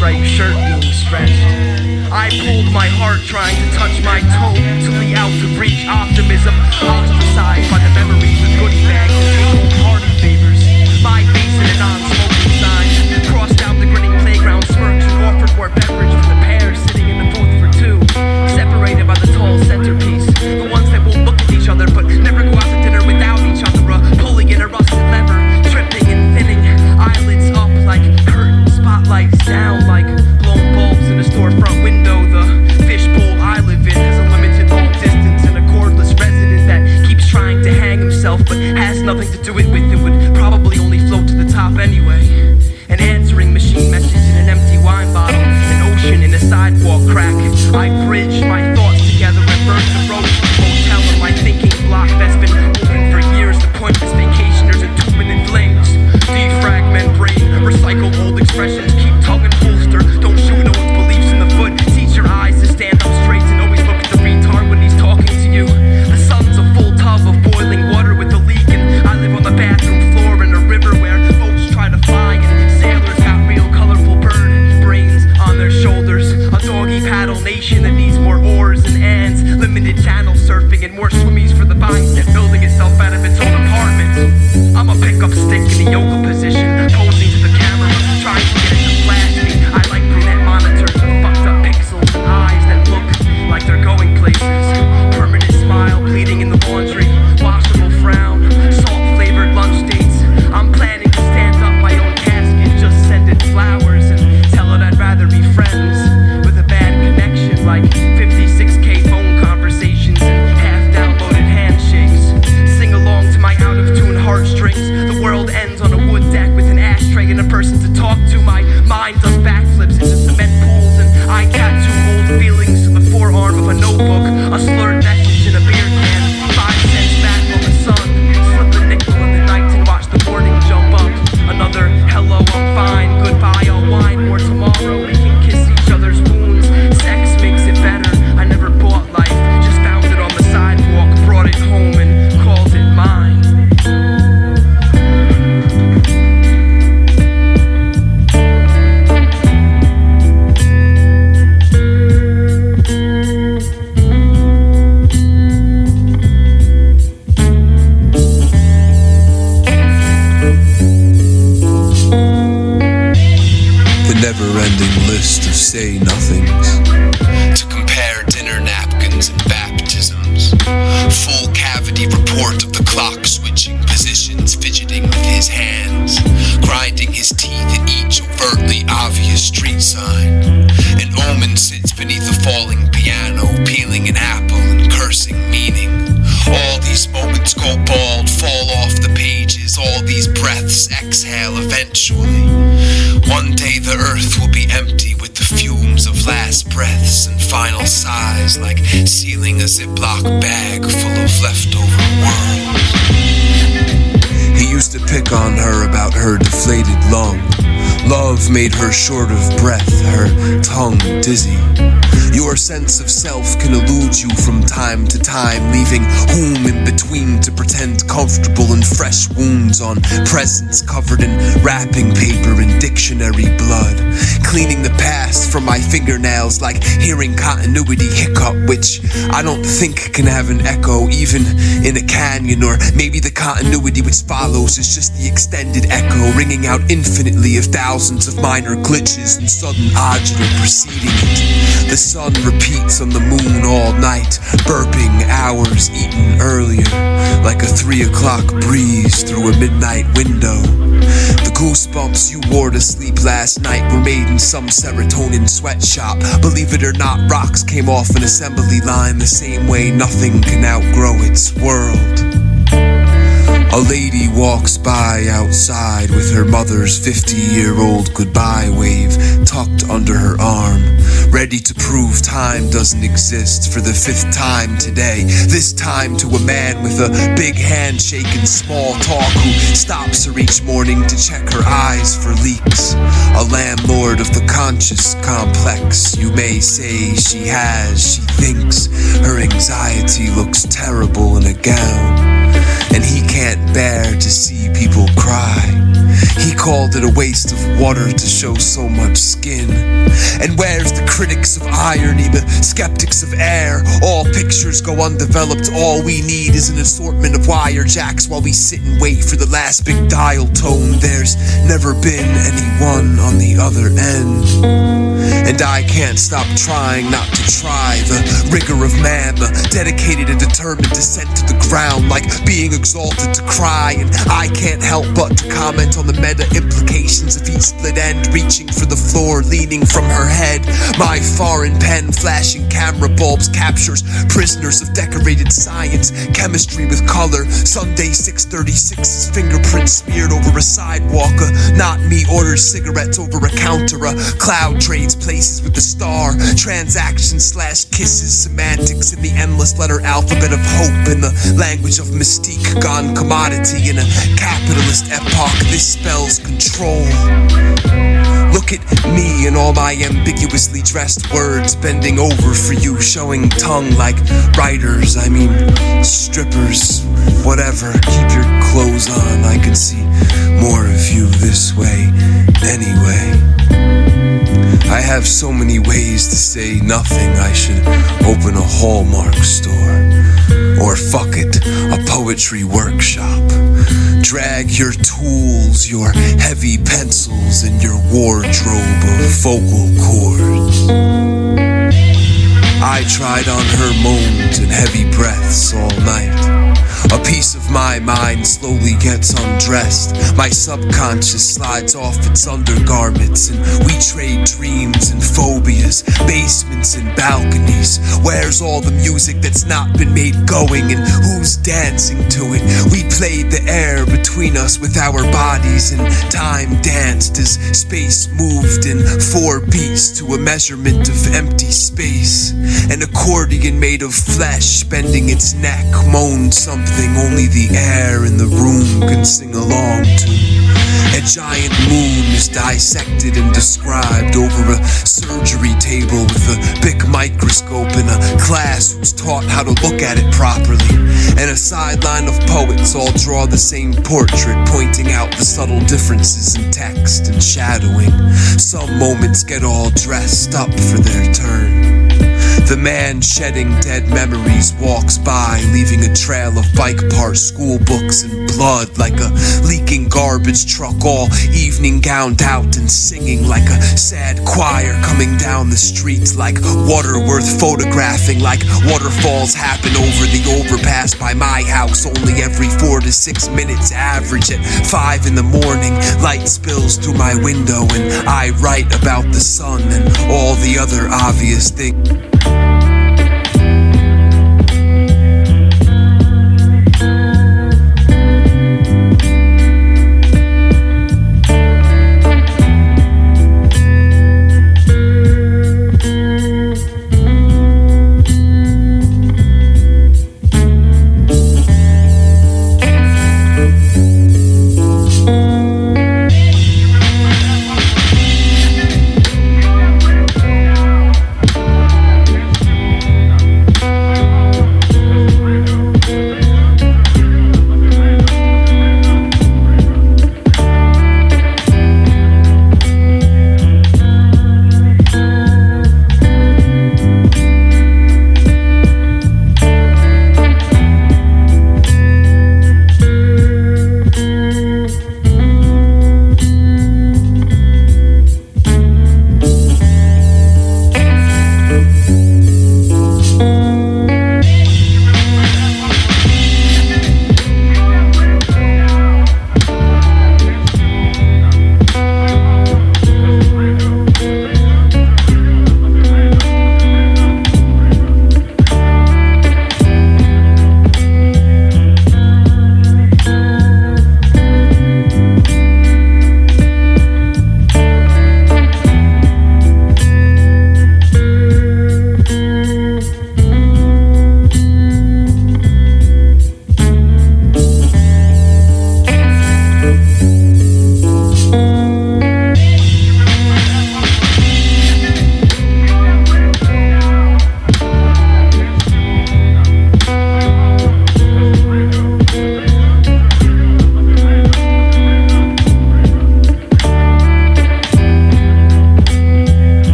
striped shirt being stretched. I pulled my heart trying to touch my toe, totally out of reach, optimism ostracized by the memories of goodie bags and take-home party favors. My face in a non-smoking sign crossed out the grinning playground smirks and offered more beverage for the pair sitting in the booth for two, separated by the tall centerpiece. The ones that won't look at each other but never go out to dinner without each other, pulling in a rusted lever, tripping and thinning, eyelids up like curtains, spotlights down like blown bulbs in a storefront window. The fishbowl I live in has a limited long distance and a cordless resident that keeps trying to hang himself but has nothing to do it with and would probably only float to the top anyway. An answering machine message in an empty wine bottle, an ocean in a sidewalk crack. I bridge my thoughts together and burn the road to the motel of my thinking block that's been open for years. The pointless vacationers and tubing in flames. Defragment brain, recycle old expressions, keep tongue and holster. Don't shoot no one's beliefs in the foot. Teach your eyes to stand up straight and always look at the retard when he's talking to you. The sun's a full tub of boiling water with a leak, and I live on the bathroom floor in a river where boats try to fly and sailors got real colorful bird brains on their shoulders. A doggy paddle nation that needs more oars and ends, limited channel surfing and more swimmies for the bicep building itself out of its own apartment. I'm a pickup stick in a yoga position, posing to the camera, trying to get it to flash me. I like brunette monitors with fucked up pixels and eyes that look like they're going places. Permanent smile bleeding in the laundry, washable frown, salt-flavored lunch dates. I'm planning to stand up my own casket, just send it flowers and tell it I'd rather be friends with a bad connection, like 56K phone conversations and half-downloaded handshakes. Sing along to my out-of-tune heartstrings. The world ends on a wood deck with an ashtray and a person to talk to. My mind does backflips into cement pools and I tattoo old feelings to the forearm of a notebook. A slurred message in a beer can, 5 cents back on the sun. Slip a nickel in the night and watch the morning jump up. Another hello, I'm fine, goodbye, I'll whine more tomorrow. We can kiss each other's wounds, sex makes it better. I never bought life, just found it on the sidewalk, brought it home and called it mine. Never-ending list of say-nothings to compare dinner napkins and baptisms. Full cavity report of the clock switching positions, fidgeting with his hands, grinding his teeth at each overtly obvious street sign. An omen sits beneath a falling piano, peeling an apple and cursing meaning. All these moments go bald, fall off the pages. All these breaths exhale eventually. One day the earth will be empty with the fumes of last breaths and final sighs, like sealing a Ziploc bag full of leftover worlds. He used to pick on her about her deflated lung. Love made her short of breath, her tongue dizzy. Your sense of self can elude you from time to time, leaving whom in between to pretend comfortable in fresh wounds on presents covered in wrapping paper and dictionary blood. Cleaning the past from my fingernails like hearing continuity hiccup, which I don't think can have an echo even in a canyon, or maybe the continuity which follows is just the extended echo ringing out infinitely of thousands of minor glitches and sudden agita preceding it. The sun repeats on the moon all night, burping hours eaten earlier, like a 3 o'clock breeze through a midnight window. The goosebumps you wore to sleep last night were made in some serotonin sweatshop. Believe it or not, rocks came off an assembly line the same way nothing can outgrow its world. A lady walks by outside with her mother's 50-year-old goodbye wave tucked under her arm, ready to prove time doesn't exist for the 5th time today. This time to a man with a big handshake and small talk who stops her each morning to check her eyes for leaks. A landlord of the conscious complex. You may say she thinks her anxiety looks terrible in a gown, and he can't bear to see people cry. he called it a waste of water to show so much skin. And where's the critics of irony, the skeptics of air? All pictures go undeveloped, all we need is an assortment of wire jacks while we sit and wait for the last big dial tone. There's never been anyone on the other end. And I can't stop trying not to try the rigor of man, the dedicated and determined descent to the ground, like being exalted to cry. And I can't help but to comment on the meta implications of each split end, reaching for the floor, leaning from her head. My foreign pen, flashing camera bulbs, captures prisoners of decorated science, chemistry with color. Sunday 636's fingerprints smeared over a sidewalk. Not me orders cigarettes over a counter. A cloud trades places with the star. Transactions / kisses, semantics in the endless letter alphabet of hope, in the language of mystique gone commodity in a capitalist epoch. This spells control. Look at me and all my ambiguously dressed words bending over for you, showing tongue like writers, I mean strippers, whatever. Keep your clothes on, I can see more of you this way anyway. I have so many ways to say nothing. I should open a Hallmark store. Or fuck it, a poetry workshop. Drag your tools, your heavy pencils, and your wardrobe of vocal cords. I tried on her moans and heavy breaths all night. A piece of my mind slowly gets undressed. My subconscious slides off its undergarments, and we trade dreams and phobias, basements and balconies. Where's all the music that's not been made going, and who's dancing to it? We played the air between us with our bodies, and time danced as space moved in 4 beats to a measurement of empty space. An accordion made of flesh bending its neck moaned something only the air in the room can sing along to. A giant moon is dissected and described over a surgery table with a big microscope in a class who's taught how to look at it properly. And a sideline of poets all draw the same portrait, pointing out the subtle differences in text and shadowing. Some moments get all dressed up for their turn. The man shedding dead memories walks by, leaving a trail of bike parts, school books, and blood like a leaking garbage truck, all evening gowned out and singing like a sad choir coming down the street, like water worth photographing, like waterfalls happen over the overpass by my house only every 4 to 6 minutes average. At 5 in the morning, light spills through my window and I write about the sun and all the other obvious things.